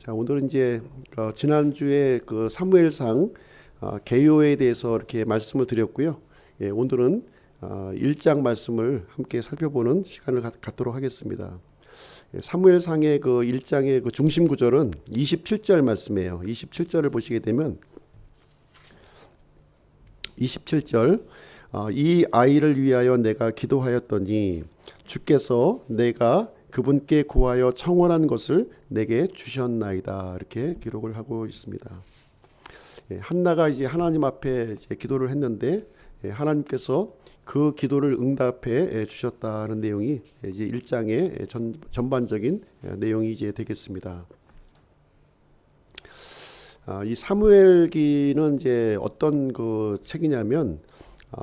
자, 오늘은 이제 지난주에 그 사무엘상 개요에 대해서 이렇게 말씀을 드렸고요. 예, 오늘은 1장 말씀을 함께 살펴보는 시간을 갖도록 하겠습니다. 예, 사무엘상의 그 1장의 그 중심 구절은 27절 말씀이에요. 27절을 보시게 되면 27절 이 아이를 위하여 내가 기도하였더니 주께서 내가 그분께 구하여 청원한 것을 내게 주셨나이다. 이렇게 기록을 하고 있습니다. 예, 한나가 이제 하나님 앞에 이제 기도를 했는데 하나님께서 그 기도를 응답해 주셨다는 내용이 이제 1장의 전반적인 내용이 이제 되겠습니다. 이 사무엘기는 이제 어떤 그 책이냐면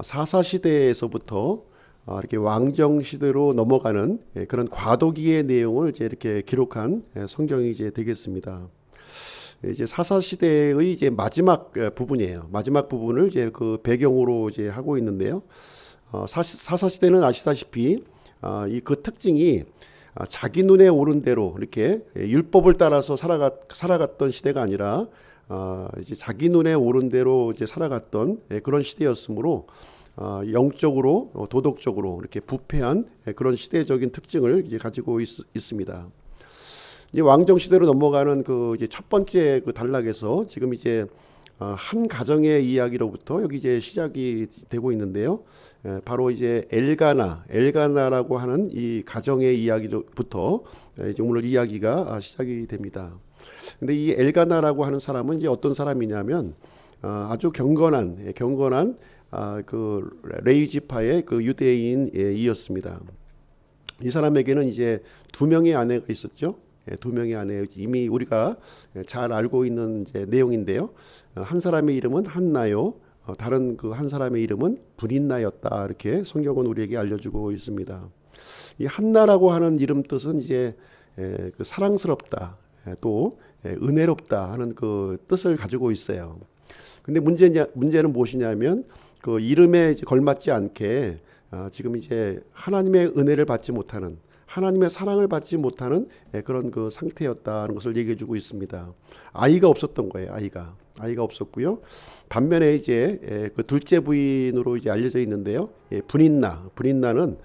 사사 시대에서부터 이렇게 왕정 시대로 넘어가는 그런 과도기의 내용을 이제 이렇게 기록한 성경이 이제 되겠습니다. 이제 사사 시대의 이제 마지막 부분이에요. 마지막 부분을 이제 그 배경으로 이제 하고 있는데요. 사사 시대는 아시다시피 이 그 특징이 자기 눈에 오른 대로 이렇게 율법을 따라서 살아갔던 시대가 아니라 이제 자기 눈에 오른 대로 이제 살아갔던 그런 시대였으므로 영적으로 도덕적으로 이렇게 부패한 그런 시대적인 특징을 이제 가지고 있습니다. 이제 왕정 시대로 넘어가는 그 이제 첫 번째 그 단락에서 지금 이제 한 가정의 이야기로부터 여기 이제 시작이 되고 있는데요. 바로 이제 엘가나라고 하는 이 가정의 이야기로부터 이제 오늘 이야기가 시작이 됩니다. 근데 이 엘가나라고 하는 사람은 이제 어떤 사람이냐면 아주 경건한 그 레위 지파의 그 유대인이었습니다. 이 사람에게는 이제 두 명의 아내가 있었죠. 두 명의 아내, 이미 우리가 잘 알고 있는 이제 내용인데요. 한 사람의 이름은 한나요. 다른 그 한 사람의 이름은 브닌나였다. 이렇게 성경은 우리에게 알려주고 있습니다. 이 한나라고 하는 이름 뜻은 이제 그 사랑스럽다, 또 은혜롭다 하는 그 뜻을 가지고 있어요. 근데 문제는 무엇이냐면 그 이름에 이제 걸맞지 않게 지금 이제 하나님의 은혜를 받지 못하는, 하나님의 사랑을 받지 못하는 그런 그 상태였다는 것을 얘기해주고 있습니다. 아이가 없었던 거예요. 아이가 없었고요. 반면에 이제 그 둘째 부인으로 이제 알려져 있는데요. 브닌나는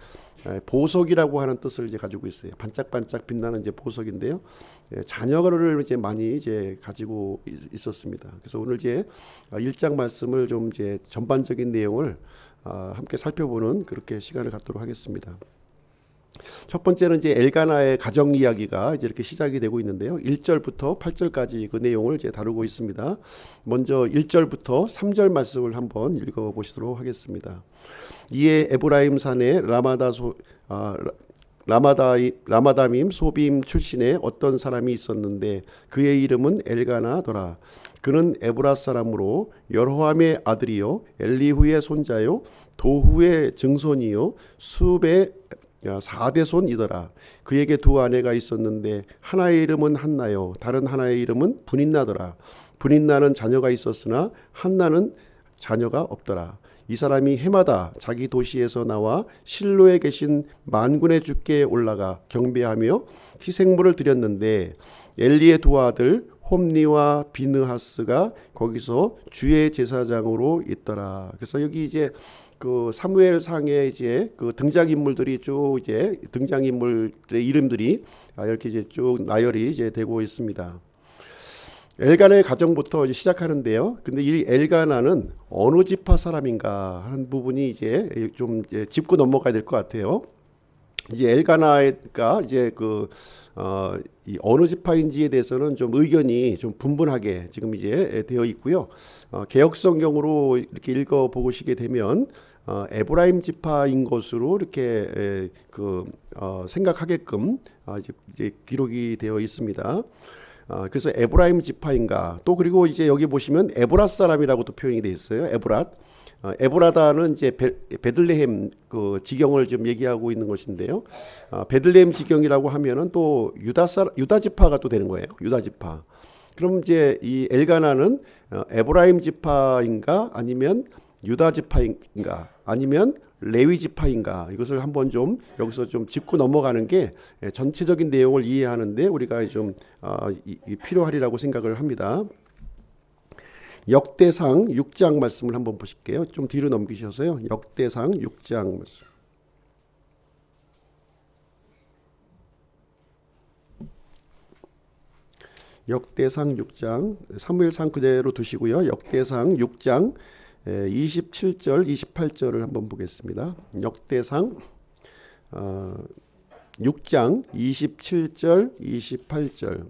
보석이라고 하는 뜻을 이제 가지고 있어요. 반짝반짝 빛나는 이제 보석인데요. 자녀를 이제 많이 이제 가지고 있었습니다. 그래서 오늘 이제 1장 말씀을 좀 이제 전반적인 내용을 함께 살펴보는 그렇게 시간을 갖도록 하겠습니다. 첫 번째는 이제 엘가나의 가정 이야기가 이제 이렇게 시작이 되고 있는데요. 1절부터 8절까지 그 내용을 이제 다루고 있습니다. 먼저 1절부터 3절 말씀을 한번 읽어 보시도록 하겠습니다. 이에 에브라임 산에 라마다임 소빔 출신의 어떤 사람이 있었는데 그의 이름은 엘가나더라. 그는 에브라 사람으로 여로함의 아들이요 엘리후의 손자요 도후의 증손이요 숲의 4대손이더라. 그에게 두 아내가 있었는데 하나의 이름은 한나요 다른 하나의 이름은 브닌나더라. 브닌나는 자녀가 있었으나 한나는 자녀가 없더라. 이 사람이 해마다 자기 도시에서 나와 실로에 계신 만군의 주께 올라가 경배하며 희생물을 드렸는데 엘리의 두 아들 홈니와 비느하스가 거기서 주의 제사장으로 있더라. 그래서 여기 이제 그 사무엘상에 이제 그 등장인물들이 쭉 이제 등장인물들의 이름들이 이렇게 이제 쭉 나열이 이제 되고 있습니다. 엘가나의 가정부터 이제 시작하는데요. 근데 이 엘가나는 어느 지파 사람인가 하는 부분이 이제 좀 이제 짚고 넘어가야 될 것 같아요. 이제 엘가나가 이제 이 어느 지파인지에 대해서는 좀 의견이 좀 분분하게 지금 이제 되어 있고요. 개역 성경으로 이렇게 읽어 보시게 되면 에브라임 지파인 것으로 이렇게 생각하게끔 이제 기록이 되어 있습니다. 그래서 에브라임 지파인가 또 그리고 이제 여기 보시면 에브랏 사람이라고도 표현이 되어 있어요. 에브라다는 이제 베들레헴 그 지경을 좀 얘기하고 있는 것인데요. 베들레헴 지경이라고 하면은 또 유다 지파가 또 되는 거예요. 유다 지파. 그럼 이제 이 엘가나는 에브라임 지파인가 아니면 유다 지파인가 아니면 레위 지파인가, 이것을 한번 좀 여기서 좀 짚고 넘어가는 게 전체적인 내용을 이해하는데 우리가 좀 필요하리라고 생각을 합니다. 역대상 6장 말씀을 한번 보실게요. 좀 뒤로 넘기셔서요. 역대상 6장 말씀. 역대상 6장, 사무엘상 그대로 두시고요. 역대상 6장 27절, 28절을 한번 보겠습니다. 역대상 6장 27절, 28절.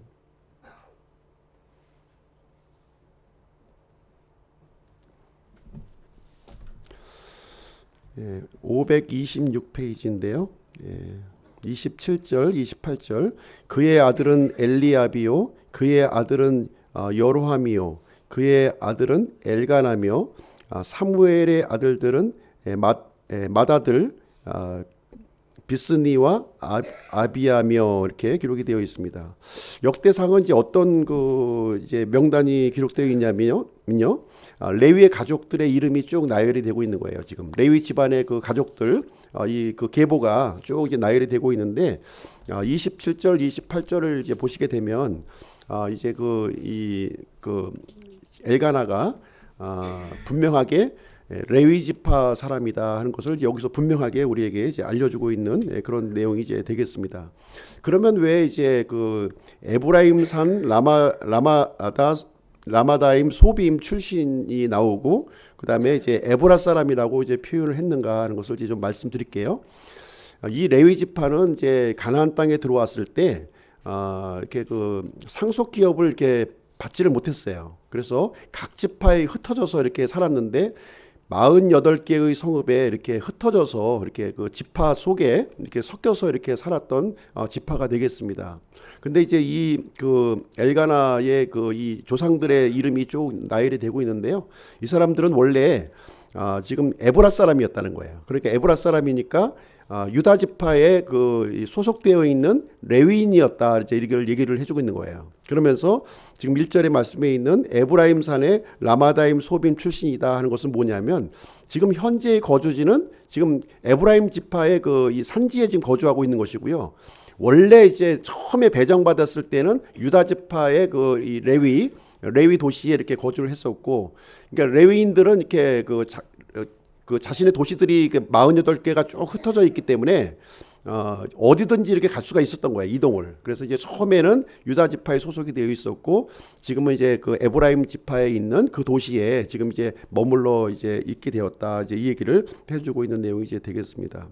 526페이지인데요. 27절, 28절. 그의 아들은 엘리압이요, 그의 아들은 여로함이요, 그의 아들은 엘가나며, 사무엘의 아들들은 맏아들 비스니와 아비야며, 이렇게 기록이 되어 있습니다. 역대상은 이제 어떤 이제 명단이 기록되어 있냐면요, 레위의 가족들의 이름이 쭉 나열이 되고 있는 거예요. 지금 레위 집안의 그 가족들, 이 그 계보가 쭉 이제 나열이 되고 있는데, 27절, 28절을 이제 보시게 되면, 이제 그 엘가나가 분명하게 레위 지파 사람이다 하는 것을 여기서 분명하게 우리에게 이제 알려주고 있는 그런 내용이 이제 되겠습니다. 그러면 왜 이제 그 에브라임 산 라마다임 소빔 출신이 나오고 그 다음에 이제 에브라 사람이라고 이제 표현을 했는가 하는 것을 이제 좀 말씀드릴게요. 이 레위 지파는 이제 가나안 땅에 들어왔을 때 이렇게 그 상속 기업을 이렇게 받지를 못했어요. 그래서 각 지파에 흩어져서 이렇게 살았는데 48개의 성읍에 이렇게 흩어져서 이렇게 그 지파 속에 이렇게 섞여서 이렇게 살았던 지파가 되겠습니다. 근데 이제 이 그 엘가나의 그 이 조상들의 이름이 쭉 나열이 되고 있는데요. 이 사람들은 원래 지금 에브라 사람이었다는 거예요. 그러니까 에브라 사람이니까 유다 지파에 그 소속되어 있는 레위인이었다, 이제 이걸 얘기를 해주고 있는 거예요. 그러면서 지금 1절의 말씀에 있는 에브라임 산의 라마다임 소빔 출신이다 하는 것은 뭐냐면, 지금 현재의 거주지는 지금 에브라임 지파의 그 이 산지에 지금 거주하고 있는 것이고요. 원래 이제 처음에 배정받았을 때는 유다 지파의 그 이 레위 도시에 이렇게 거주를 했었고, 그러니까 레위인들은 이렇게 그 자신의 도시들이 48개가 쭉 흩어져 있기 때문에 어디든지 이렇게 갈 수가 있었던 거예요, 이동을. 그래서 이제 처음에는 유다 지파에 소속이 되어 있었고, 지금은 이제 그 에브라임 지파에 있는 그 도시에 지금 이제 머물러 이제 있게 되었다, 이제 이 얘기를 해주고 있는 내용이 이제 되겠습니다.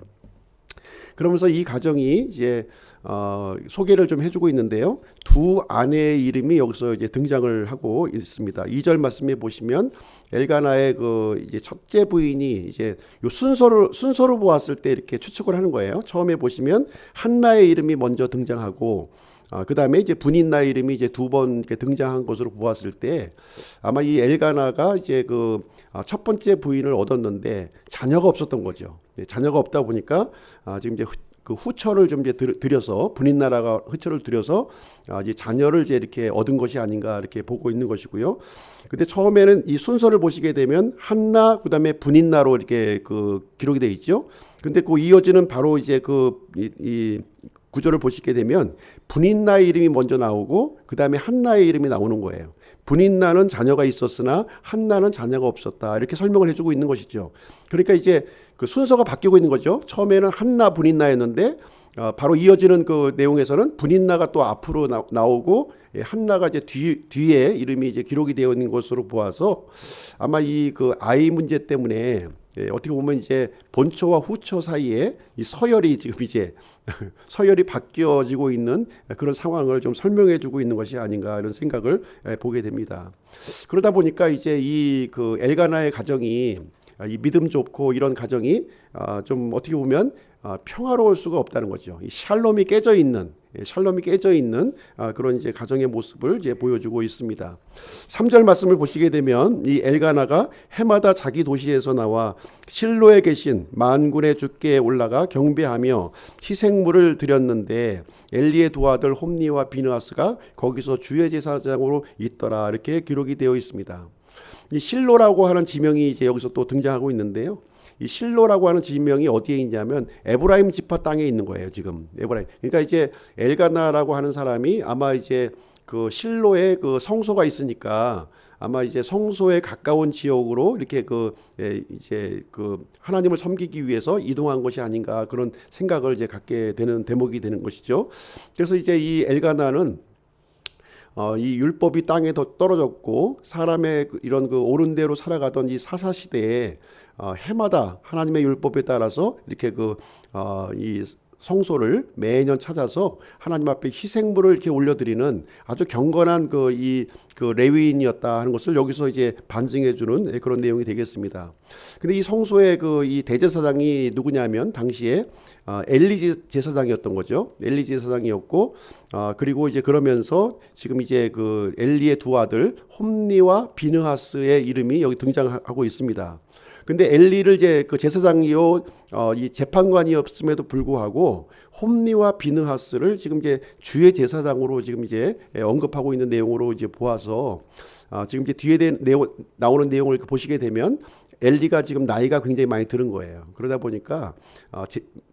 그러면서 이 가정이 이제 소개를 좀 해주고 있는데요. 두 아내의 이름이 여기서 이제 등장을 하고 있습니다. 2절 말씀에 보시면 엘가나의 그 이제 첫째 부인이 이제 요 순서로 보았을 때 이렇게 추측을 하는 거예요. 처음에 보시면 한나의 이름이 먼저 등장하고, 그 다음에 이제 분인나의 이름이 이제 두 번 등장한 것으로 보았을 때, 아마 이 엘가나가 이제 그 첫 번째 부인을 얻었는데 자녀가 없었던 거죠. 자녀가 없다 보니까 지금 이제 그 후처를 좀 이제 들여서, 분인나라가 후처를 들여서 이제 자녀를 이제 이렇게 얻은 것이 아닌가 이렇게 보고 있는 것이고요. 근데 처음에는 이 순서를 보시게 되면 한나, 그다음에 분인나로 이렇게 그 기록이 돼 있죠. 근데 그 이어지는 바로 이제 이 구조를 보시게 되면 분인나의 이름이 먼저 나오고 그 다음에 한나의 이름이 나오는 거예요. 분인나는 자녀가 있었으나 한나는 자녀가 없었다, 이렇게 설명을 해주고 있는 것이죠. 그러니까 이제 그 순서가 바뀌고 있는 거죠. 처음에는 한나 분인나였는데 바로 이어지는 그 내용에서는 분인나가 또 앞으로 나오고 한나가 이제 뒤에 이름이 이제 기록이 되어 있는 것으로 보아서 아마 이 그 아이 문제 때문에 어떻게 보면 이제 본처와 후처 사이에 이 서열이 지금 이제 서열이 바뀌어지고 있는 그런 상황을 좀 설명해주고 있는 것이 아닌가 이런 생각을 보게 됩니다. 그러다 보니까 이제 이 그 엘가나의 가정이, 이 믿음 좋고 이런 가정이 좀 어떻게 보면 평화로울 수가 없다는 거죠. 이 샬롬이 깨져 있는 그런 이제 가정의 모습을 이제 보여주고 있습니다. 3절 말씀을 보시게 되면 이 엘가나가 해마다 자기 도시에서 나와 실로에 계신 만군의 주께 올라가 경배하며 희생물을 드렸는데 엘리의 두 아들 홈니와 비느하스가 거기서 주의 제사장으로 있더라, 이렇게 기록이 되어 있습니다. 이 실로라고 하는 지명이 이제 여기서 또 등장하고 있는데요. 이 실로라고 하는 지명이 어디에 있냐면 에브라임 지파 땅에 있는 거예요. 지금 에브라임. 그러니까 이제 엘가나라고 하는 사람이 아마 이제 그 실로에 그 성소가 있으니까 아마 이제 성소에 가까운 지역으로 이렇게 이제 그 하나님을 섬기기 위해서 이동한 것이 아닌가 그런 생각을 이제 갖게 되는 대목이 되는 것이죠. 그래서 이제 이 엘가나는 이 율법이 땅에 더 떨어졌고 사람의 이런 그 옳은 대로 살아가던 이 사사 시대에 해마다 하나님의 율법에 따라서 이렇게 이 성소를 매년 찾아서 하나님 앞에 희생물을 이렇게 올려드리는 아주 경건한 그 레위인이었다 하는 것을 여기서 이제 반증해 주는 그런 내용이 되겠습니다. 근데 이 성소의 이 대제사장이 누구냐면 당시에 엘리 제사장이었던 거죠. 엘리 제사장이었고 그리고 이제 그러면서 지금 이제 그 엘리의 두 아들 홈니와 비느하스의 이름이 여기 등장하고 있습니다. 근데 엘리를 이제 그 제사장이요, 이 재판관이었음에도 불구하고 홈니와 비느하스를 지금 이제 주의 제사장으로 지금 이제 언급하고 있는 내용으로 이제 보아서 지금 이제 뒤에 나오는 내용을 보시게 되면 엘리가 지금 나이가 굉장히 많이 들은 거예요. 그러다 보니까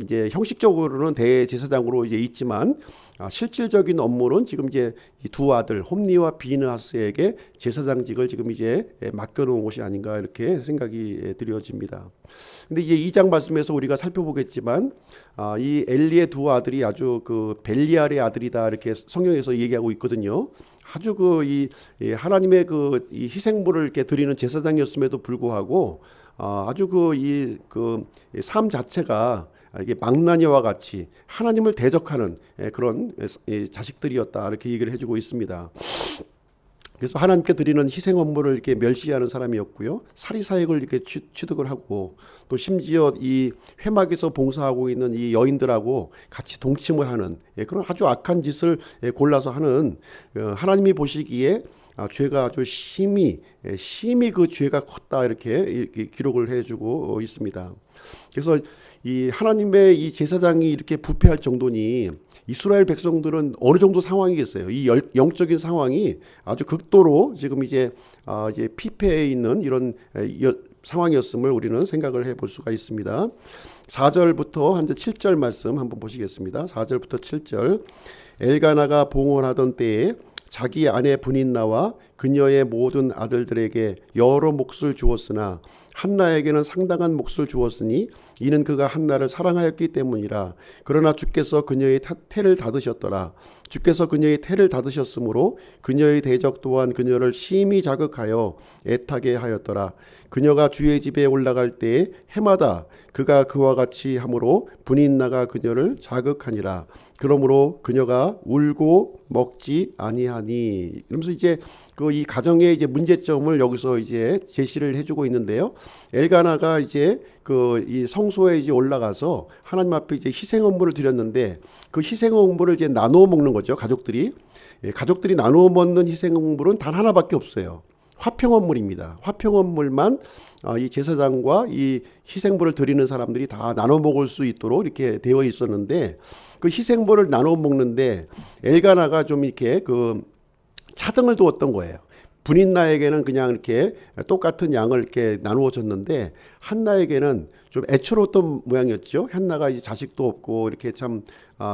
이제 형식적으로는 대제사장으로 이제 있지만 실질적인 업무는 지금 이제 이 두 아들 홈니와 비느하스에게 제사장직을 지금 이제 맡겨놓은 것이 아닌가 이렇게 생각이 드려집니다. 근데 이제 2장 말씀에서 우리가 살펴보겠지만 이 엘리의 두 아들이 아주 그 벨리알의 아들이다 이렇게 성경에서 얘기하고 있거든요. 아주 이 하나님의 이 희생물을 이렇게 드리는 제사장이었음에도 불구하고 아주 삶 자체가 이게 망나니와 같이 하나님을 대적하는 그런 자식들이었다 이렇게 얘기를 해주고 있습니다. 그래서 하나님께 드리는 희생 업무를 이렇게 멸시하는 사람이었고요. 사리사욕을 이렇게 취득을 하고 또 심지어 이 회막에서 봉사하고 있는 이 여인들하고 같이 동침을 하는 그런 아주 악한 짓을 골라서 하는 하나님이 보시기에 죄가 아주 심히 그 죄가 컸다 이렇게 기록을 해주고 있습니다. 그래서 이 하나님의 이 제사장이 이렇게 부패할 정도니 이스라엘 백성들은 어느 정도 상황이겠어요. 이 영적인 상황이 아주 극도로 지금 이제 피폐해 있는 이런 상황이었음을 우리는 생각을 해볼 수가 있습니다. 4절부터 한 7절 말씀 한번 보시겠습니다. 4절부터 7절. 엘가나가 봉헌하던 때에 자기 아내 브닌나와 그녀의 모든 아들들에게 여러 몫을 주었으나 한나에게는 상당한 몫을 주었으니 이는 그가 한나를 사랑하였기 때문이라. 그러나 주께서 그녀의 태를 닫으셨더라. 주께서 그녀의 태를 닫으셨으므로 그녀의 대적 또한 그녀를 심히 자극하여 애타게 하였더라. 그녀가 주의 집에 올라갈 때에 해마다 그가 그와 같이 함으로 브닌나가 그녀를 자극하니라. 그러므로 그녀가 울고 먹지 아니하니. 이러면서 이제 이 가정의 이제 문제점을 여기서 이제 제시를 해주고 있는데요. 엘가나가 이제 이 성소에 이제 올라가서 하나님 앞에 이제 희생 업무를 드렸는데 그 희생 업무를 이제 나누어 먹는 거죠. 가족들이 나누어 먹는 희생 업무는 단 하나밖에 없어요. 화평원물입니다. 화평원물만 이 제사장과 이 희생물을 드리는 사람들이 다 나눠 먹을 수 있도록 이렇게 되어 있었는데 그 희생물을 나눠 먹는데 엘가나가 좀 이렇게 차등을 두었던 거예요. 분인나에게는 그냥 이렇게 똑같은 양을 이렇게 나누어 줬는데 한나에게는 좀 애처로웠던 모양이었죠. 한나가 이제 자식도 없고 이렇게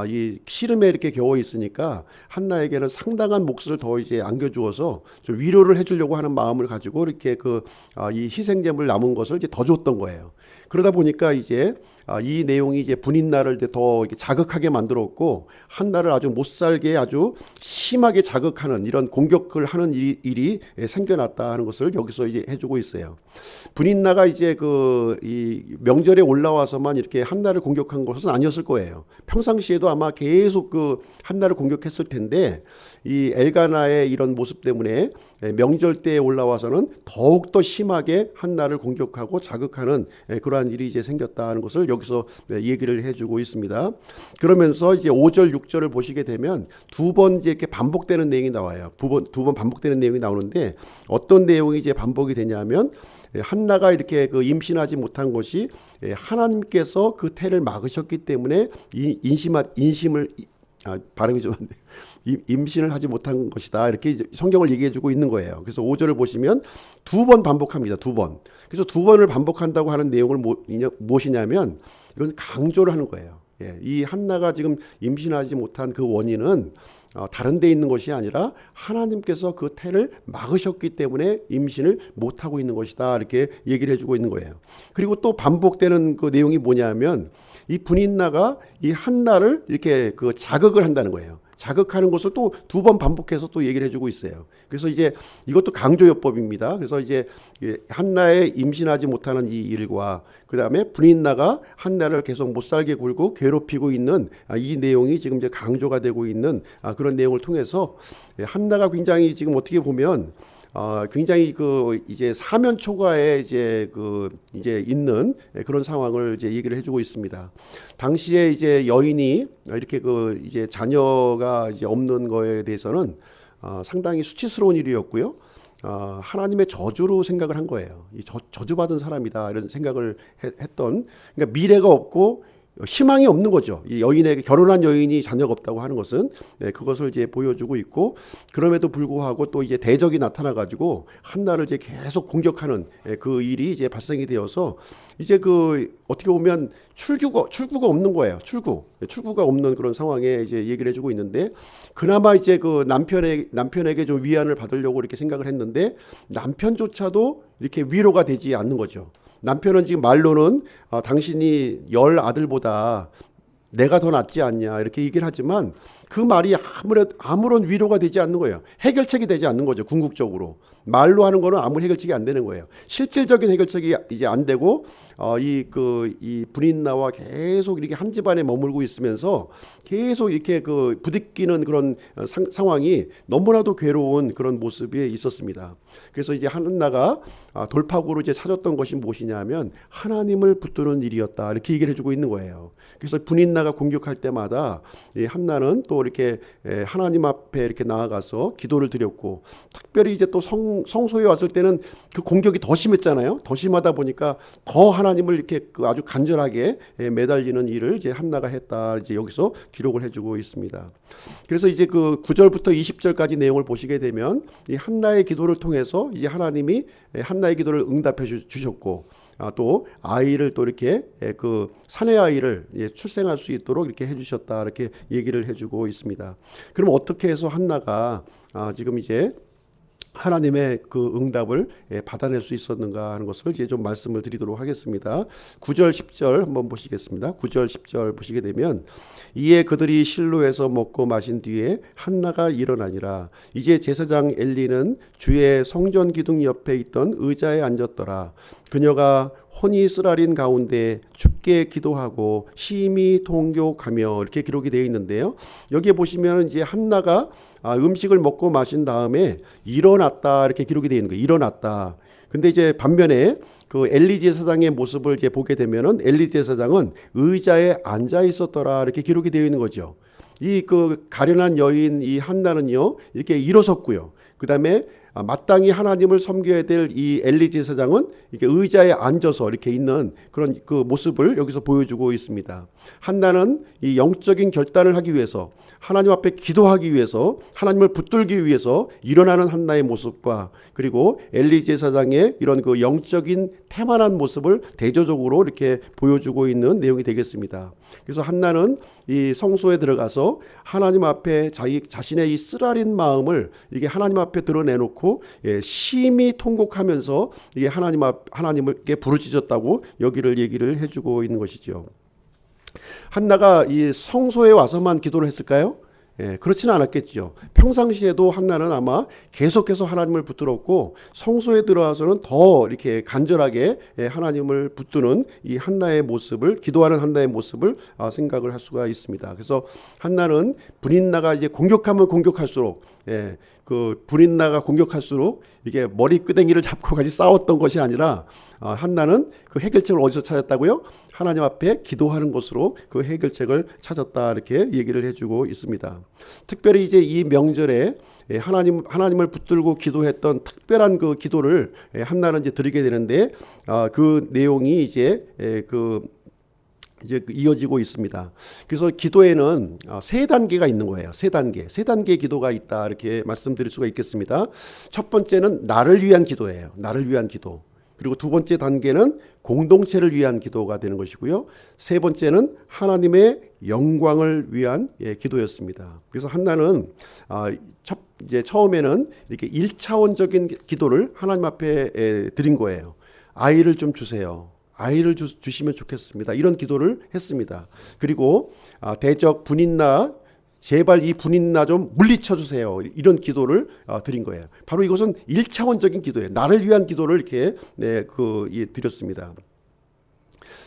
이 시름에 이렇게 겨워 있으니까 한나에게는 상당한 몫을 더 이제 안겨주어서 좀 위로를 해주려고 하는 마음을 가지고 이렇게 이 희생제물 남은 것을 이제 더 줬던 거예요. 그러다 보니까 이제 이 내용이 이제 분인나를 더 자극하게 만들었고 한나를 아주 못살게 아주 심하게 자극하는 이런 공격을 하는 일이 생겨났다 하는 것을 여기서 이제 해주고 있어요. 분인나가 이제 이 명절에 올라와서만 이렇게 한나를 공격한 것은 아니었을 거예요. 평상시에도 아마 계속 한나를 공격했을 텐데 이 엘가나의 이런 모습 때문에 명절 때에 올라와서는 더욱더 심하게 한나를 공격하고 자극하는 그러한 일이 이제 생겼다는 것을 여기서 얘기를 해주고 있습니다. 그러면서 이제 5절, 6절을 보시게 되면 두 번 이제 이렇게 반복되는 내용이 나와요. 두 번 반복되는 내용이 나오는데 어떤 내용이 이제 반복이 되냐면 한나가 이렇게 임신하지 못한 것이 하나님께서 그 태를 막으셨기 때문에 발음이 좀 안 돼. 임신을 하지 못한 것이다. 이렇게 성경을 얘기해주고 있는 거예요. 그래서 5절을 보시면 2번 반복합니다. 2번. 그래서 2번을 반복한다고 하는 내용을 무엇이냐면 이건 강조를 하는 거예요. 예, 이 한나가 지금 임신하지 못한 그 원인은 다른 데 있는 것이 아니라 하나님께서 그 태를 막으셨기 때문에 임신을 못하고 있는 것이다. 이렇게 얘기를 해주고 있는 거예요. 그리고 또 반복되는 그 내용이 뭐냐면 이 분인나가 이 한나를 이렇게 그 자극을 한다는 거예요. 자극하는 것을 또 2번 반복해서 또 얘기를 해주고 있어요. 그래서 이제 이것도 강조요법입니다. 그래서 이제 한나의 임신하지 못하는 이 일과 그 다음에 분인나가 한나를 계속 못 살게 굴고 괴롭히고 있는 이 내용이 지금 이제 강조가 되고 있는 그런 내용을 통해서 한나가 굉장히 지금 어떻게 보면 굉장히 그 이제 사면 초과에 이제 있는 그런 상황을 이제 얘기를 해주고 있습니다. 당시에 이제 여인이 이렇게 그 이제 자녀가 이제 없는 거에 대해서는 상당히 수치스러운 일이었고요. 하나님의 저주로 생각을 한 거예요. 이 저주받은 사람이다 이런 생각을 했던, 그러니까 미래가 없고 희망이 없는 거죠. 이 여인에게, 결혼한 여인이 자녀가 없다고 하는 것은 그것을 이제 보여주고 있고, 그럼에도 불구하고 또 이제 대적이 나타나 가지고 한나를 이제 계속 공격하는 그 일이 이제 발생이 되어서 이제 그 어떻게 보면 출구가 없는 거예요. 출구가 없는 그런 상황에 이제 얘기를 해주고 있는데, 그나마 이제 그 남편에게 좀 위안을 받으려고 이렇게 생각을 했는데 남편조차도 이렇게 위로가 되지 않는 거죠. 남편은 지금 말로는 당신이 10 아들보다 내가 더 낫지 않냐 이렇게 얘기를 하지만 그 말이 아무런 위로가 되지 않는 거예요. 해결책이 되지 않는 거죠. 궁극적으로 말로 하는 거는 아무 해결책이 안 되는 거예요. 실질적인 해결책이 이제 안 되고 이 분인나와 계속 이렇게 한 집안에 머물고 있으면서 계속 이렇게 그 부딪히는 그런 상황이 너무나도 괴로운 그런 모습이 있었습니다. 그래서 이제 한나가 돌파구로 이제 찾았던 것이 무엇이냐면 하나님을 붙드는 일이었다 이렇게 얘기를 해주고 있는 거예요. 그래서 분인나가 공격할 때마다 이 한나는 또 이렇게 하나님 앞에 이렇게 나아가서 기도를 드렸고, 특별히 이제 또 성소에 왔을 때는 그 공격이 더 심했잖아요. 더 심하다 보니까 더 하나님을 이렇게 그 아주 간절하게 매달리는 일을 이제 한나가 했다. 이제 여기서 기록을 해주고 있습니다. 그래서 이제 그 9절부터 20절까지 내용을 보시게 되면 이 한나의 기도를 통해서 이제 하나님이 한나의 기도를 응답해 주셨고, 또 아이를 또 이렇게 그 사내 아이를 출생할 수 있도록 이렇게 해주셨다 이렇게 얘기를 해주고 있습니다. 그럼 어떻게 해서 한나가 지금 이제 하나님의 그 응답을 받아낼 수 있었는가 하는 것을 이제 좀 말씀을 드리도록 하겠습니다. 9절 10절 한번 보시겠습니다. 9절 10절 보시게 되면 이에 그들이 실로에서 먹고 마신 뒤에 한나가 일어나니라. 이제 제사장 엘리는 주의 성전 기둥 옆에 있던 의자에 앉았더라. 그녀가 혼이 쓰라린 가운데 죽게 기도하고 심히 통곡하며 이렇게 기록이 되어 있는데요. 여기에 보시면 이제 한나가 음식을 먹고 마신 다음에 일어났다 이렇게 기록이 되어 있는 거예요. 일어났다. 근데 이제 반면에 그 엘리 제사장의 모습을 이제 보게 되면은 엘리 제사장은 의자에 앉아 있었더라 이렇게 기록이 되어 있는 거죠. 이 그 가련한 여인 이 한나는요 이렇게 일어섰고요. 그 다음에 마땅히 하나님을 섬겨야 될 이 엘리 제사장은 이렇게 의자에 앉아서 이렇게 있는 그런 그 모습을 여기서 보여주고 있습니다. 한나는 이 영적인 결단을 하기 위해서, 하나님 앞에 기도하기 위해서, 하나님을 붙들기 위해서 일어나는 한나의 모습과, 그리고 엘리 제사장의 이런 그 영적인 태만한 모습을 대조적으로 이렇게 보여주고 있는 내용이 되겠습니다. 그래서 한나는 이 성소에 들어가서 하나님 앞에 자신의 이 쓰라린 마음을 이게 하나님 앞에 드러내놓고 심히 통곡하면서 이게 하나님께 부르짖었다고 여기를 얘기를 해주고 있는 것이죠. 한나가 이 성소에 와서만 기도를 했을까요? 그렇지는 않았겠죠. 평상시에도 한나는 아마 계속해서 하나님을 붙들었고 성소에 들어와서는 더 이렇게 간절하게 하나님을 붙드는 이 한나의 모습을, 기도하는 한나의 모습을 생각을 할 수가 있습니다. 그래서 한나는 분인나가 이제 공격하면 공격할수록 그 분인나가 공격할수록 이게 머리끄댕이를 잡고 같이 싸웠던 것이 아니라 한나는 그 해결책을 어디서 찾았다고요? 하나님 앞에 기도하는 것으로 그 해결책을 찾았다 이렇게 얘기를 해주고 있습니다. 특별히 이제 이 명절에 하나님을 붙들고 기도했던 특별한 그 기도를 한나는 이제 드리게 되는데 그 내용이 이제 그 이제 이어지고 있습니다. 그래서 기도에는 세 단계가 있는 거예요. 세 단계 기도가 있다 이렇게 말씀드릴 수가 있겠습니다. 첫 번째는 나를 위한 기도예요. 나를 위한 기도. 그리고 두 번째 단계는 공동체를 위한 기도가 되는 것이고요. 세 번째는 하나님의 영광을 위한 기도였습니다. 그래서 한나는 이제 처음에는 이렇게 1차원적인 기도를 하나님 앞에 드린 거예요. 아이를 좀 주세요. 아이를 주시면 좋겠습니다. 이런 기도를 했습니다. 그리고 대적 분인나 제발 이 분인나 좀 물리쳐 주세요. 이런 기도를 드린 거예요. 바로 이것은 1차원적인 기도예요. 나를 위한 기도를 이렇게 드렸습니다.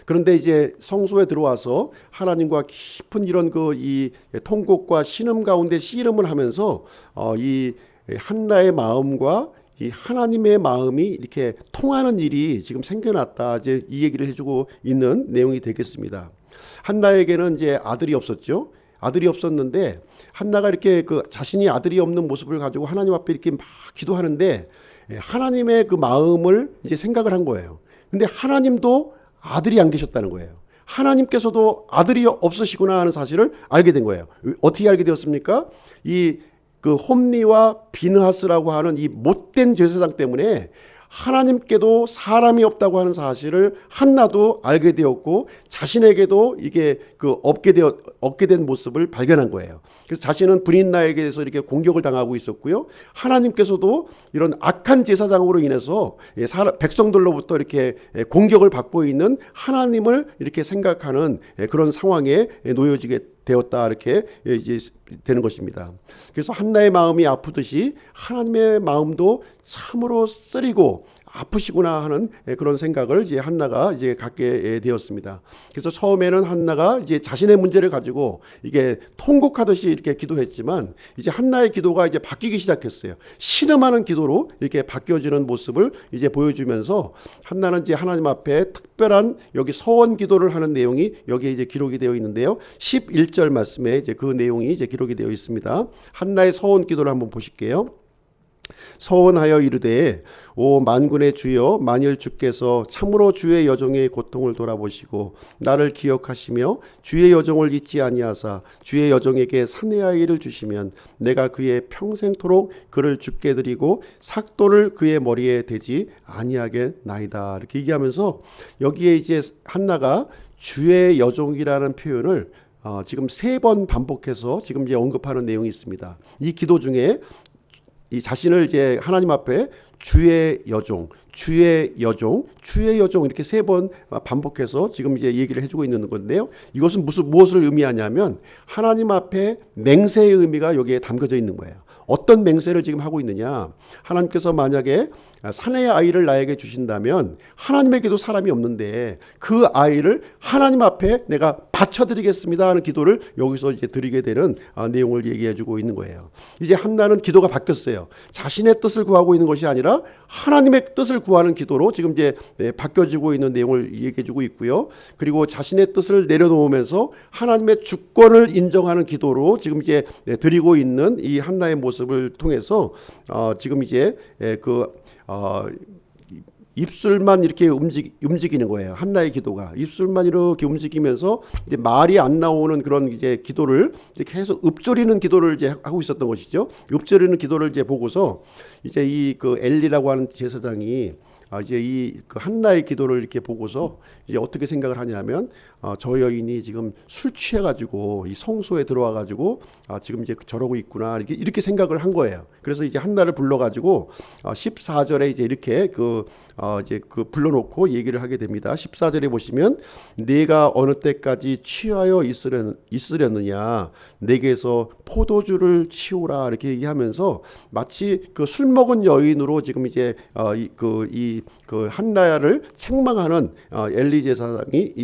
그런데 이제 성소에 들어와서 하나님과 깊은 이런 이 통곡과 신음 가운데 씨름을 하면서 이 한나의 마음과 이 하나님의 마음이 이렇게 통하는 일이 지금 생겨났다. 이제 이 얘기를 해주고 있는 내용이 되겠습니다. 한나에게는 이제 아들이 없었죠. 아들이 없었는데 한나가 이렇게 자신이 아들이 없는 모습을 가지고 하나님 앞에 이렇게 막 기도하는데 하나님의 그 마음을 이제 생각을 한 거예요. 근데 하나님도 아들이 안 계셨다는 거예요. 하나님께서도 아들이 없으시구나 하는 사실을 알게 된 거예요. 어떻게 알게 되었습니까? 홈리와 비느하스라고 하는 이 못된 제사장 때문에 하나님께도 사람이 없다고 하는 사실을 한나도 알게 되었고 자신에게도 이게 얻게 된 모습을 발견한 거예요. 그래서 자신은 분인나에게 대해서 이렇게 공격을 당하고 있었고요. 하나님께서도 이런 악한 제사장으로 인해서 백성들로부터 이렇게 공격을 받고 있는 하나님을 이렇게 생각하는 그런 상황에 놓여지게 되었다 이렇게 이제 되는 것입니다. 그래서 한나의 마음이 아프듯이 하나님의 마음도 참으로 쓰리고 아프시구나 하는 그런 생각을 이제 한나가 이제 갖게 되었습니다. 그래서 처음에는 한나가 이제 자신의 문제를 가지고 이게 통곡하듯이 이렇게 기도했지만 이제 한나의 기도가 이제 바뀌기 시작했어요. 신음하는 기도로 이렇게 바뀌어지는 모습을 이제 보여주면서 한나는 이제 하나님 앞에 특별한 여기 서원 기도를 하는 내용이 여기에 이제 기록이 되어 있는데요. 11절 말씀에 이제 그 내용이 이제 기록이 되어 있습니다. 한나의 서원 기도를 한번 보실게요. 서원하여 이르되 오 만군의 주여 만일 주께서 참으로 주의 여종의 고통을 돌아보시고 나를 기억하시며 주의 여종을 잊지 아니하사 주의 여종에게 사내 아이를 주시면 내가 그의 평생토록 그를 죽게 드리고 삭도를 그의 머리에 대지 아니하겠나이다 이렇게 얘기하면서 여기에 이제 한나가 주의 여종이라는 표현을 지금 3번 반복해서 지금 이제 언급하는 내용이 있습니다. 이 기도 중에 이 자신을 이제 하나님 앞에 주의 여종 이렇게 3번 반복해서 지금 이제 얘기를 해주고 있는 건데요. 이것은 무엇을 의미하냐면 하나님 앞에 맹세의 의미가 여기에 담겨져 있는 거예요. 어떤 맹세를 지금 하고 있느냐? 하나님께서 만약에 사내의 아이를 나에게 주신다면 하나님에게도 사람이 없는데 그 아이를 하나님 앞에 내가 바쳐드리겠습니다 하는 기도를 여기서 이제 드리게 되는 내용을 얘기해주고 있는 거예요. 이제 한나는 기도가 바뀌었어요. 자신의 뜻을 구하고 있는 것이 아니라 하나님의 뜻을 구하는 기도로 지금 이제 바뀌어지고 있는 내용을 얘기해주고 있고요. 그리고 자신의 뜻을 내려놓으면서 하나님의 주권을 인정하는 기도로 지금 이제 드리고 있는 이 한나의 모습을 통해서 지금 이제 입술만 이렇게 움직이는 거예요. 한나의 기도가 입술만 이렇게 움직이면서 이제 말이 안 나오는 그런 이제 기도를 이제 계속 읊조리는 기도를 이제 하고 있었던 것이죠. 읊조리는 기도를 이제 보고서 이제 이 엘리라고 하는 제사장이 이제 이 한나의 기도를 이렇게 보고서 이제 어떻게 생각을 하냐면 저 여인이 지금 술 취해가지고 이 성소에 들어와가지고 지금 이제 저러고 있구나 이렇게 생각을 한 거예요. 그래서 이제 한나를 불러가지고 14절에 이제 이렇게 불러놓고 얘기를 하게 됩니다. 14절에 보시면 네가 어느 때까지 취하여 있으려느냐 내게서 포도주를 치우라 이렇게 얘기하면서 마치 술 먹은 여인으로 지금 이제 한나야를 책망하는 엘리 제사장이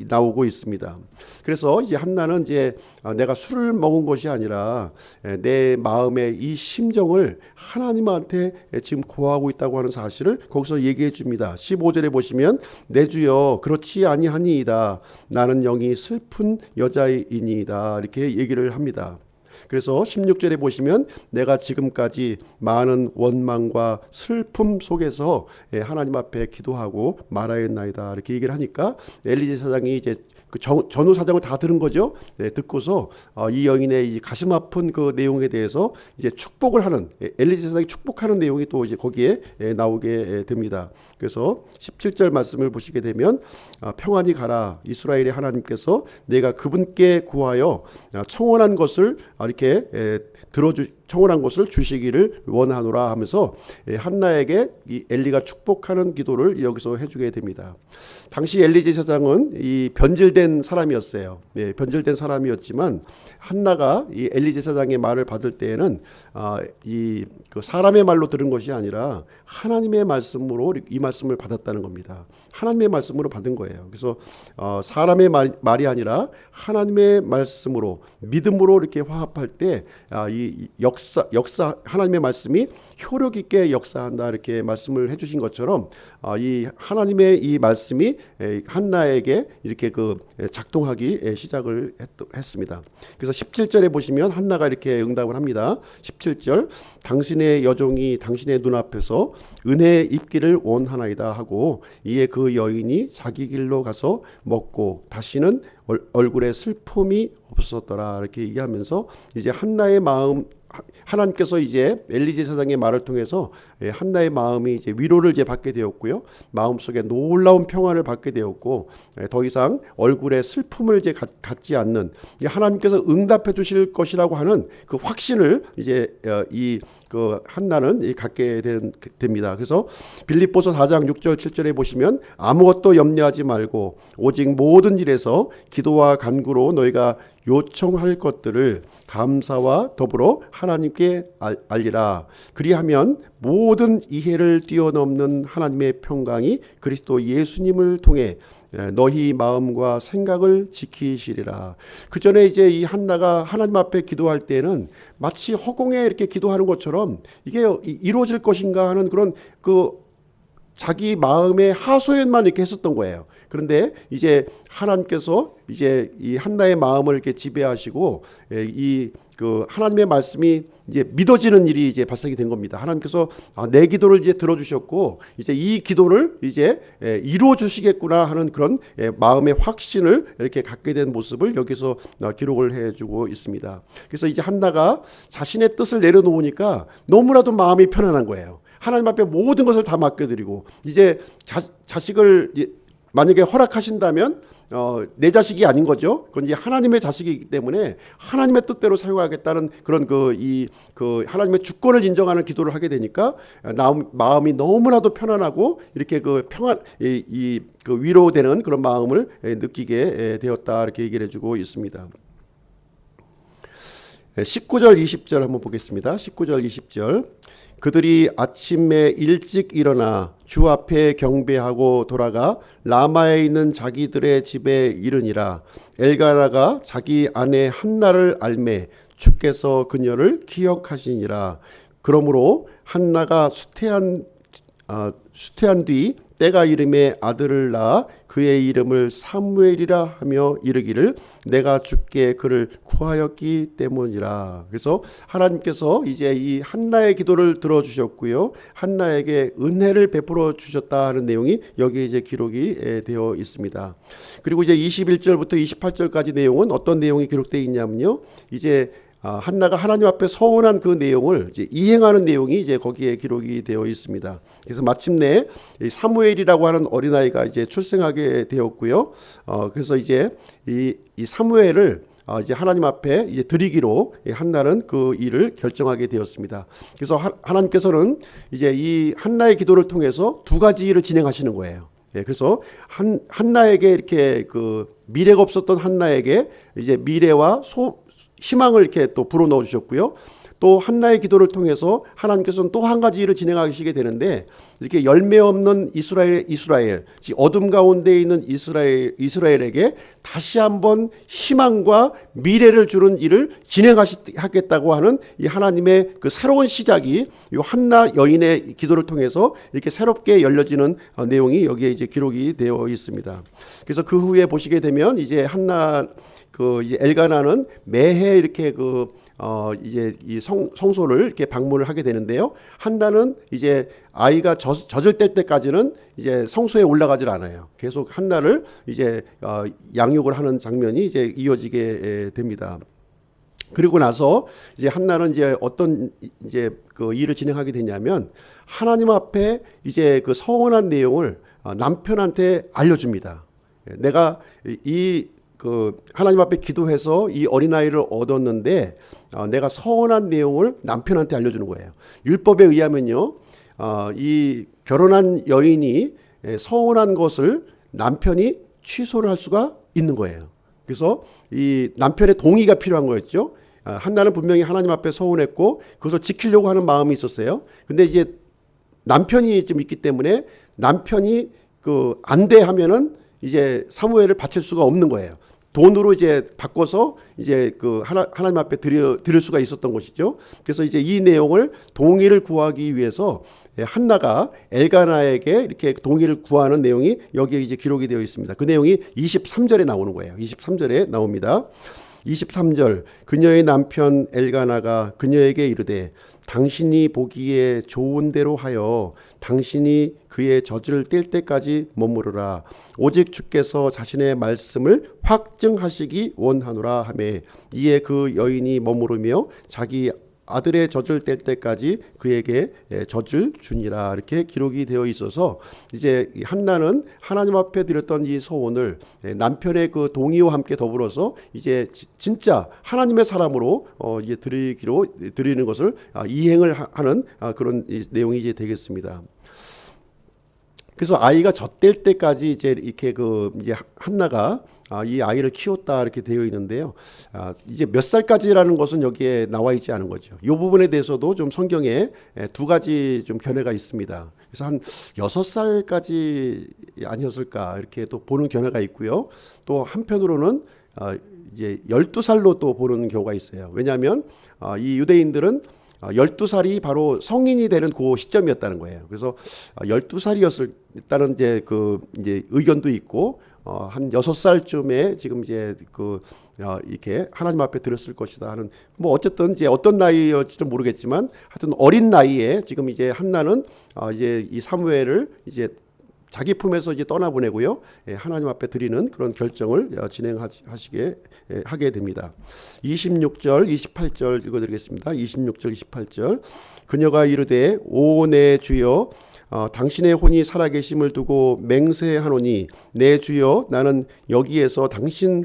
나오고 있습니다. 그래서 이제 한나는 이제 내가 술을 먹은 것이 아니라 내 마음의 이 심정을 하나님한테 지금 고하고 있다고 하는 사실을 거기서 얘기해 줍니다. 15절에 보시면 내 주여 그렇지 아니하니이다 나는 영이 슬픈 여자이니이다 이렇게 얘기를 합니다. 그래서 16절에 보시면 내가 지금까지 많은 원망과 슬픔 속에서 하나님 앞에 기도하고 말하였나이다 이렇게 얘기를 하니까 엘리 제사장이 이제 그 전후 사정을 다 들은 거죠. 네, 듣고서 이 여인의 이 가슴 아픈 그 내용에 대해서 이제 축복을 하는 엘리 제사장이 축복하는 내용이 또 이제 거기에 나오게 됩니다. 그래서 17절 말씀을 보시게 되면 평안히 가라 이스라엘의 하나님께서 내가 그분께 구하여 청원한 것을 이렇게 청원한 것을 주시기를 원하노라 하면서 한나에게 이 엘리가 축복하는 기도를 여기서 해주게 됩니다. 당시 엘리 제사장은 이 변질된 사람이었어요. 변질된 사람이었지만 한나가 이 엘리 제사장의 말을 받을 때에는 이 그 사람의 말로 들은 것이 아니라 하나님의 말씀으로 이 말씀을 받았다는 겁니다. 하나님의 말씀으로 받은 거예요. 그래서 사람의 말이 아니라 하나님의 말씀으로 믿음으로 이렇게 화합할 때 이 역사 하나님의 말씀이 효력 있게 역사한다 이렇게 말씀을 해주신 것처럼 이 하나님의 이 말씀이 한나에게 이렇게 그 작동하기 시작을 했습니다. 그래서 17절에 보시면 한나가 이렇게 응답을 합니다. 17절 당신의 여종이 당신의 눈앞에서 은혜 입기를 원하나이다 하고 이에 그 여인이 자기 길로 가서 먹고 다시는 얼굴에 슬픔이 없었더라 이렇게 얘기하면서 이제 한나의 마음 하나님께서 이제 엘리 제사장의 말을 통해서 한나의 마음이 이제 위로를 이제 받게 되었고요. 마음속에 놀라운 평안을 받게 되었고 더 이상 얼굴에 슬픔을 이제 갖지 않는 하나님께서 응답해 주실 것이라고 하는 그 확신을 이제 그 한나는 갖게 됩니다. 그래서 빌립보서 4장 6절 7절에 보시면 아무것도 염려하지 말고 오직 모든 일에서 기도와 간구로 너희가 요청할 것들을 감사와 더불어 하나님께 알리라. 그리하면 모든 이해를 뛰어넘는 하나님의 평강이 그리스도 예수님을 통해 너희 마음과 생각을 지키시리라. 그 전에 이제 이 한나가 하나님 앞에 기도할 때는 마치 허공에 이렇게 기도하는 것처럼 이게 이루어질 것인가 하는 그런 그 자기 마음의 하소연만 이렇게 했었던 거예요. 그런데 이제 하나님께서 이제 이 한나의 마음을 이렇게 지배하시고 이 그 하나님의 말씀이 이제 믿어지는 일이 이제 발생이 된 겁니다. 하나님께서 내 기도를 이제 들어주셨고 이제 이 기도를 이제 이루어 주시겠구나 하는 그런 마음의 확신을 이렇게 갖게 된 모습을 여기서 기록을 해주고 있습니다. 그래서 이제 한나가 자신의 뜻을 내려놓으니까 너무나도 마음이 편안한 거예요. 하나님 앞에 모든 것을 다 맡겨드리고 이제 자식을 만약에 허락하신다면 내 자식이 아닌 거죠. 그건 이제 하나님의 자식이기 때문에 하나님의 뜻대로 사용하겠다는 그런 그 하나님의 주권을 인정하는 기도를 하게 되니까 마음이 너무나도 편안하고 이렇게 그 그 위로되는 그런 마음을 느끼게 되었다 이렇게 얘기를 해주고 있습니다. 19절 20절 한번 보겠습니다. 19절 20절 그들이 아침에 일찍 일어나 주 앞에 경배하고 돌아가 라마에 있는 자기들의 집에 이르니라. 엘가나가 자기 아내 한나를 알매 주께서 그녀를 기억하시니라. 그러므로 한나가 수태한 뒤 때가 이름에 아들을 낳아 그의 이름을 사무엘이라 하며 이르기를 내가 주께 그를 구하였기 때문이라. 그래서 하나님께서 이제 이 한나의 기도를 들어주셨고요. 한나에게 은혜를 베풀어 주셨다는 내용이 여기 이제 기록이 되어 있습니다. 그리고 이제 21절부터 28절까지 내용은 어떤 내용이 기록되어 있냐면요. 이제 한나가 하나님 앞에 서원한 그 내용을 이제 이행하는 내용이 이제 거기에 기록이 되어 있습니다. 그래서 마침내 사무엘이라고 하는 어린아이가 이제 출생하게 되었고요. 그래서 이제 이 사무엘을 이제 하나님 앞에 이제 드리기로 한나는 그 일을 결정하게 되었습니다. 그래서 하나님께서는 이제 이 한나의 기도를 통해서 두 가지 일을 진행하시는 거예요. 그래서 한나에게 이렇게 그 미래가 없었던 한나에게 이제 미래와 희망을 이렇게 또 불어넣어 주셨고요. 또 한나의 기도를 통해서 하나님께서는 또 한 가지 일을 진행하시게 되는데 이렇게 열매 없는 이스라엘, 어둠 가운데 있는 이스라엘에게 다시 한번 희망과 미래를 주는 일을 진행하겠다고 하는 이 하나님의 그 새로운 시작이 이 한나 여인의 기도를 통해서 이렇게 새롭게 열려지는 내용이 여기에 이제 기록이 되어 있습니다. 그래서 그 후에 보시게 되면 이제 한나 그 이제 엘가나는 매해 이렇게 이제 이 성소를 이렇게 방문을 하게 되는데요. 한나는 이제 아이가 젖을 뗄 때까지는 이제 성소에 올라가질 않아요. 계속 한나를 이제 양육을 하는 장면이 이제 이어지게 됩니다. 그리고 나서 이제 한나는 이제 어떤 이제 그 일을 진행하게 되냐면 하나님 앞에 이제 그 서원한 내용을 남편한테 알려줍니다. 내가 그 하나님 앞에 기도해서 이 어린아이를 얻었는데 내가 서원한 내용을 남편한테 알려주는 거예요. 율법에 의하면요, 이 결혼한 여인이 서원한 것을 남편이 취소를 할 수가 있는 거예요. 그래서 이 남편의 동의가 필요한 거였죠. 한나는 분명히 하나님 앞에 서원했고 그것을 지키려고 하는 마음이 있었어요. 근데 이제 남편이 좀 있기 때문에 남편이 그 안돼하면은 이제 사무엘을 바칠 수가 없는 거예요. 돈으로 이제 바꿔서 이제 그 하나님 앞에 드릴 수가 있었던 것이죠. 그래서 이제 이 내용을 동의를 구하기 위해서 한나가 엘가나에게 이렇게 동의를 구하는 내용이 여기에 이제 기록이 되어 있습니다. 그 내용이 23절에 나오는 거예요. 23절에 나옵니다. 23절 그녀의 남편 엘가나가 그녀에게 이르되 당신이 보기에 좋은 대로 하여 당신이 그의 젖을 뗄 때까지 머무르라. 오직 주께서 자신의 말씀을 확증하시기 원하노라 하매 이에 그 여인이 머무르며 자기 아들의 젖을 뗄 때까지 그에게 젖을 주니라. 이렇게 기록이 되어 있어서 이제 한나는 하나님 앞에 드렸던 이 소원을 남편의 그 동의와 함께 더불어서 이제 진짜 하나님의 사람으로 이제 드리는 것을 이행을 하는 그런 내용이 이제 되겠습니다. 그래서 아이가 젖될 때까지 이제 이렇게 이제 한나가 이 아이를 키웠다 이렇게 되어 있는데요. 이제 몇 살까지라는 것은 여기에 나와 있지 않은 거죠. 이 부분에 대해서도 좀 성경에 두 가지 좀 견해가 있습니다. 그래서 한 6살까지 아니었을까 이렇게 또 보는 견해가 있고요. 또 한편으로는 이제 12살로 또 보는 경우가 있어요. 왜냐하면 이 유대인들은 12살이 바로 성인이 되는 그 시점이었다는 거예요. 그래서 12살이었다는 이제 의견도 있고 한 6살쯤에 지금 이제 이렇게 하나님 앞에 드렸을 것이다 하는 뭐 어쨌든 이제 어떤 나이였지도 모르겠지만 하여튼 어린 나이에 지금 이제 한나는 이제 이 사무엘을 이제 자기 품에서 이제 떠나보내고요. 하나님 앞에 드리는 그런 결정을 하게 됩니다. 26절, 28절 읽어드리겠습니다. 26절, 28절. 그녀가 이르되 오 내 주여 당신의 혼이 살아계심을 두고 맹세하노니 내 주여 나는 여기에서 당신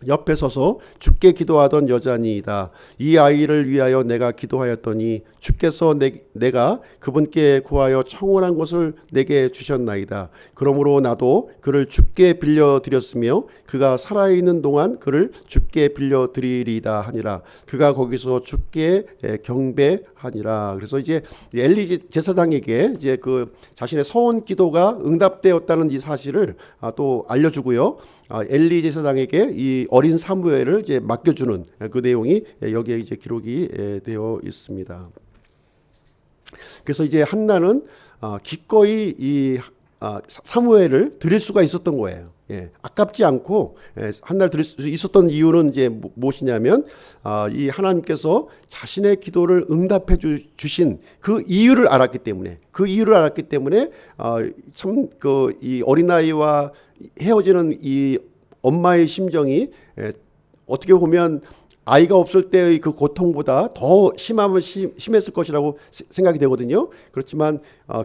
옆에 서서 주께 기도하던 여자니이다. 이 아이를 위하여 내가 기도하였더니 주께서 내가 그분께 구하여 청원한 것을 내게 주셨나이다. 그러므로 나도 그를 주께 빌려드렸으며 그가 살아있는 동안 그를 주께 빌려드리리다 하니라. 그가 거기서 주께 경배하니라. 그래서 이제 엘리 제사장에게 이제 그 자신의 서원 기도가 응답되었다는 이 사실을 또 알려주고요. 엘리 제사장에게 이 어린 사무엘을 이제 맡겨주는 그 내용이 여기에 이제 기록이 되어 있습니다. 그래서 이제 한나는 기꺼이 이 사무엘을 드릴 수가 있었던 거예요. 아깝지 않고 한날 드릴 수 있었던 이유는 이제 무엇이냐면 이 하나님께서 자신의 기도를 응답해 주신 그 이유를 알았기 때문에 참 이 어린아이와 헤어지는 이 엄마의 심정이 어떻게 보면 아이가 없을 때의 그 고통보다 더 심했을 것이라고 생각이 되거든요. 그렇지만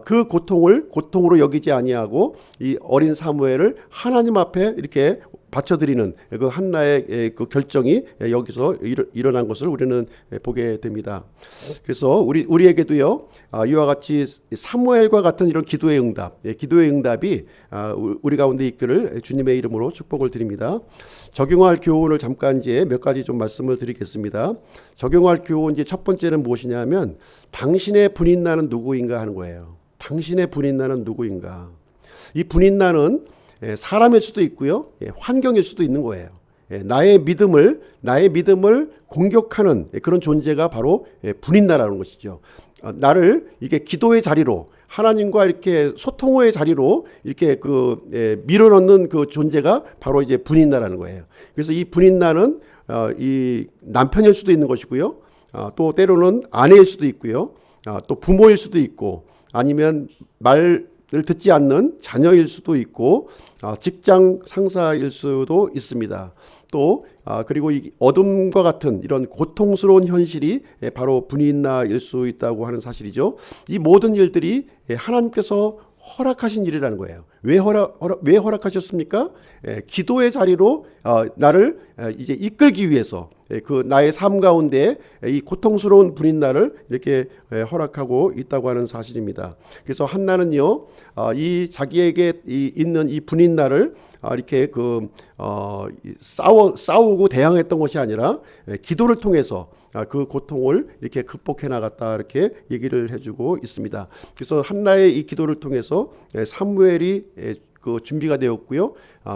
그 고통으로 여기지 아니하고 이 어린 사무엘을 하나님 앞에 이렇게 바쳐드리는 그 한나의 그 결정이 여기서 일어난 것을 우리는 보게 됩니다. 그래서 우리에게도요 이와 같이 사무엘과 같은 이런 기도의 응답이 우리 가운데 있기를 주님의 이름으로 축복을 드립니다. 적용할 교훈을 잠깐 이제 몇 가지 좀 말씀을 드리겠습니다. 적용할 교훈 이제 첫 번째는 무엇이냐면 당신의 분인나는 누구인가 하는 거예요. 당신의 분인나는 누구인가. 이 분인나는 사람일 수도 있고요, 환경일 수도 있는 거예요. 나의 믿음을 공격하는 그런 존재가 바로 분인나라는 것이죠. 나를 이게 기도의 자리로 하나님과 이렇게 소통의 자리로 이렇게 밀어넣는 그 존재가 바로 이제 분인나라는 거예요. 그래서 이 분인나는 이 남편일 수도 있는 것이고요. 또 때로는 아내일 수도 있고요. 또 부모일 수도 있고 아니면 말을 듣지 않는 자녀일 수도 있고 직장 상사일 수도 있습니다. 또 그리고 이 어둠과 같은 이런 고통스러운 현실이 바로 분인나일 수 있다고 하는 사실이죠. 이 모든 일들이 하나님께서 허락하신 일이라는 거예요. 왜 허락하셨습니까? 기도의 자리로 나를 이제 이끌기 위해서 그 나의 삶 가운데 이 고통스러운 분인나를 이렇게 허락하고 있다고 하는 사실입니다. 그래서 한나는요, 이 자기에게 있는 이 분인나를 이렇게 싸우고 대항했던 것이 아니라 기도를 통해서 그 고통을 이렇게 극복해 나갔다 이렇게 얘기를 해주고 있습니다. 그래서 한나의 이 기도를 통해서 사무엘이 그 준비가 되었고요.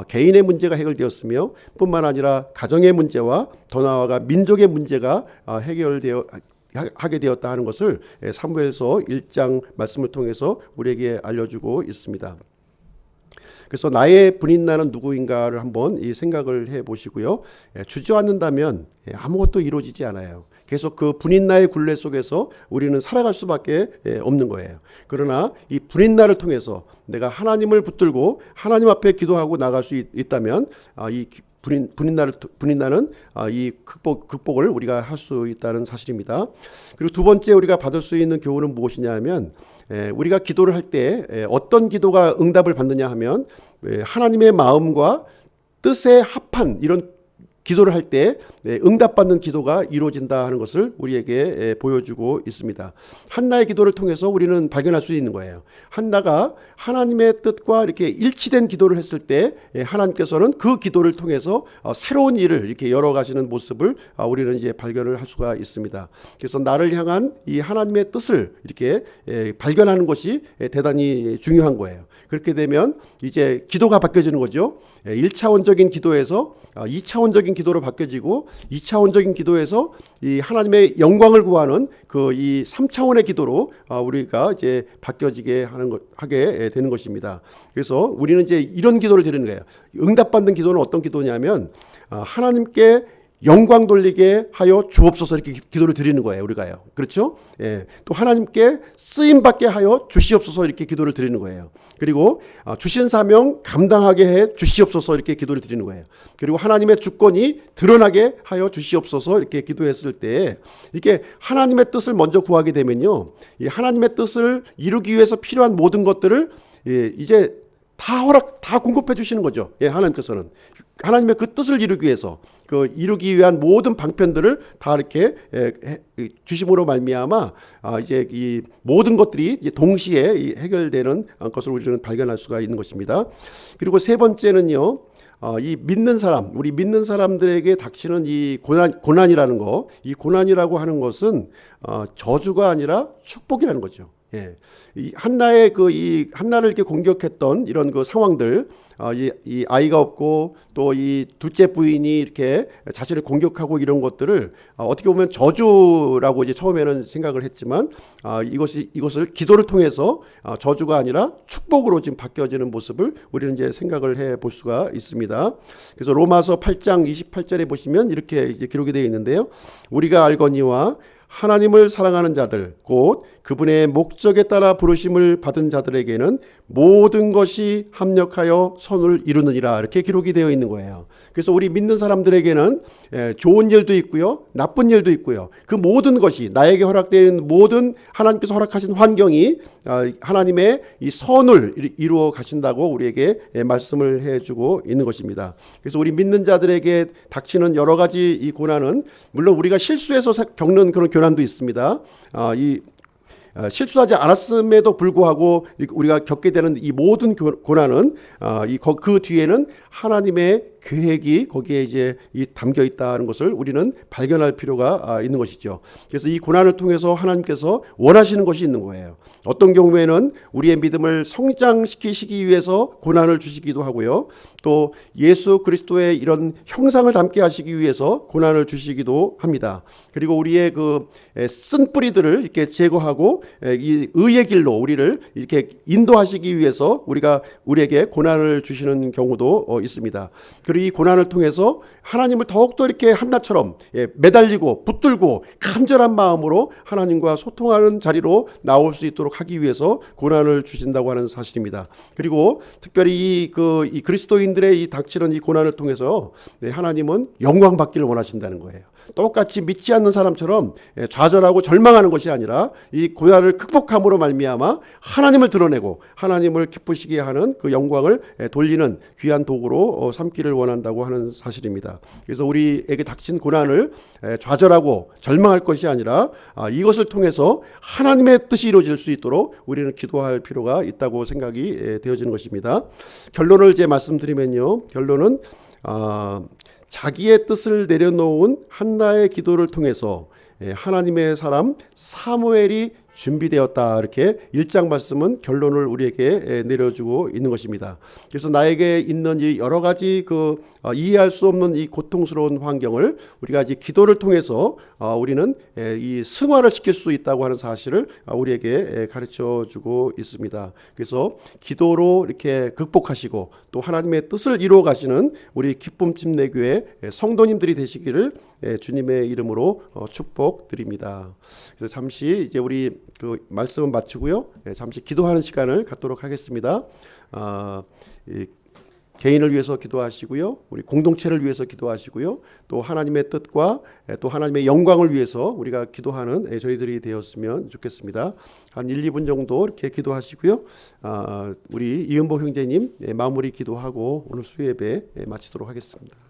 개인의 문제가 해결되었으며 뿐만 아니라 가정의 문제와 더 나아가 민족의 문제가 하게 되었다 하는 것을 사무엘서 1장 말씀을 통해서 우리에게 알려주고 있습니다. 그래서 나의 분인나는 누구인가를 한번 이 생각을 해보시고요. 주저앉는다면 아무것도 이루어지지 않아요. 계속 그 분인나의 굴레 속에서 우리는 살아갈 수밖에 없는 거예요. 그러나 이 분인나를 통해서 내가 하나님을 붙들고 하나님 앞에 기도하고 나갈 수 있다면 이 분인나는 이 극복을 우리가 할 수 있다는 사실입니다. 그리고 두 번째 우리가 받을 수 있는 교훈은 무엇이냐면 우리가 기도를 할 때 어떤 기도가 응답을 받느냐 하면 하나님의 마음과 뜻에 합한 이런 기도를 할 때 응답받는 기도가 이루어진다 하는 것을 우리에게 보여주고 있습니다. 한나의 기도를 통해서 우리는 발견할 수 있는 거예요. 한나가 하나님의 뜻과 이렇게 일치된 기도를 했을 때 하나님께서는 그 기도를 통해서 새로운 일을 이렇게 열어가시는 모습을 우리는 이제 발견을 할 수가 있습니다. 그래서 나를 향한 이 하나님의 뜻을 이렇게 발견하는 것이 대단히 중요한 거예요. 그렇게 되면 이제 기도가 바뀌어지는 거죠. 1차원적인 기도에서 2차원적인 기도로 바뀌어지고 2차원적인 기도에서 이 하나님의 영광을 구하는 이 3차원의 기도로 우리가 이제 바뀌어지게 하게 되는 것입니다. 그래서 우리는 이제 이런 기도를 드리는 거예요. 응답받는 기도는 어떤 기도냐면 하나님께 영광 돌리게 하여 주옵소서 이렇게 기도를 드리는 거예요. 우리가요. 그렇죠? 또 하나님께 쓰임 받게 하여 주시옵소서 이렇게 기도를 드리는 거예요. 그리고 주신 사명 감당하게 해 주시옵소서 이렇게 기도를 드리는 거예요. 그리고 하나님의 주권이 드러나게 하여 주시옵소서 이렇게 기도했을 때 이렇게 하나님의 뜻을 먼저 구하게 되면요. 이 하나님의 뜻을 이루기 위해서 필요한 모든 것들을 이제 다 공급해 주시는 거죠. 하나님께서는 하나님의 그 뜻을 이루기 위해서 이루기 위한 모든 방편들을 다 이렇게 주심으로 말미암아 이제 이 모든 것들이 이제 동시에 해결되는 것을 우리는 발견할 수가 있는 것입니다. 그리고 세 번째는요. 이 믿는 사람, 우리 믿는 사람들에게 닥치는 이 고난이라는 거, 이 고난이라고 하는 것은 저주가 아니라 축복이라는 거죠. 이 한나의 한나를 이렇게 공격했던 이런 상황들, 이 아이가 없고 또 이 둘째 부인이 이렇게 자신을 공격하고 이런 것들을 어떻게 보면 저주라고 이제 처음에는 생각을 했지만 이것을 기도를 통해서 저주가 아니라 축복으로 지금 바뀌어지는 모습을 우리는 이제 생각을 해 볼 수가 있습니다. 그래서 로마서 8장 28절에 보시면 이렇게 이제 기록이 되어 있는데요. 우리가 알거니와 하나님을 사랑하는 자들 곧 그분의 목적에 따라 부르심을 받은 자들에게는 모든 것이 합력하여 선을 이루느니라 이렇게 기록이 되어 있는 거예요. 그래서 우리 믿는 사람들에게는 좋은 일도 있고요, 나쁜 일도 있고요. 그 모든 것이 나에게 허락되는 모든 하나님께서 허락하신 환경이 하나님의 이 선을 이루어 가신다고 우리에게 말씀을 해주고 있는 것입니다. 그래서 우리 믿는 자들에게 닥치는 여러 가지 이 고난은 물론 우리가 실수해서 겪는 그런 고난도 있습니다. 실수하지 않았음에도 불구하고 우리가 겪게 되는 이 모든 고난은 그 뒤에는 하나님의 계획이 거기에 이제 담겨 있다는 것을 우리는 발견할 필요가 있는 것이죠. 그래서 이 고난을 통해서 하나님께서 원하시는 것이 있는 거예요. 어떤 경우에는 우리의 믿음을 성장시키시기 위해서 고난을 주시기도 하고요. 또 예수 그리스도의 이런 형상을 담게 하시기 위해서 고난을 주시기도 합니다. 그리고 우리의 그 쓴 뿌리들을 이렇게 제거하고 이 의의 길로 우리를 이렇게 인도하시기 위해서 우리에게 고난을 주시는 경우도 있습니다. 그리고 이 고난을 통해서 하나님을 더욱더 이렇게 한나처럼 매달리고 붙들고 간절한 마음으로 하나님과 소통하는 자리로 나올 수 있도록 하기 위해서 고난을 주신다고 하는 사실입니다. 그리고 특별히 이 그리스도인들의 이 닥치는 이 고난을 통해서 하나님은 영광 받기를 원하신다는 거예요. 똑같이 믿지 않는 사람처럼 좌절하고 절망하는 것이 아니라 이 고난을 극복함으로 말미암아 하나님을 드러내고 하나님을 기쁘시게 하는 그 영광을 돌리는 귀한 도구로 삼기를 원한다고 하는 사실입니다. 그래서 우리에게 닥친 고난을 좌절하고 절망할 것이 아니라 이것을 통해서 하나님의 뜻이 이루어질 수 있도록 우리는 기도할 필요가 있다고 생각이 되어지는 것입니다. 결론을 이제 말씀드리면요. 결론은 자기의 뜻을 내려놓은 한나의 기도를 통해서 하나님의 사람 사무엘이 준비되었다. 이렇게 1장 말씀은 결론을 우리에게 내려주고 있는 것입니다. 그래서 나에게 있는 이 여러 가지 이해할 수 없는 이 고통스러운 환경을 우리가 이제 기도를 통해서 우리는 이 승화를 시킬 수 있다고 하는 사실을 우리에게 가르쳐 주고 있습니다. 그래서 기도로 이렇게 극복하시고 또 하나님의 뜻을 이루어 가시는 우리 기쁨 침례교회 성도님들이 되시기를 주님의 이름으로 축복드립니다. 그래서 잠시 이제 우리 그 말씀은 마치고요. 잠시 기도하는 시간을 갖도록 하겠습니다. 개인을 위해서 기도하시고요. 우리 공동체를 위해서 기도하시고요. 또 하나님의 뜻과 또 하나님의 영광을 위해서 우리가 기도하는 저희들이 되었으면 좋겠습니다. 한 1, 2분 정도 이렇게 기도하시고요. 우리 이은보 형제님 마무리 기도하고 오늘 수예배 마치도록 하겠습니다.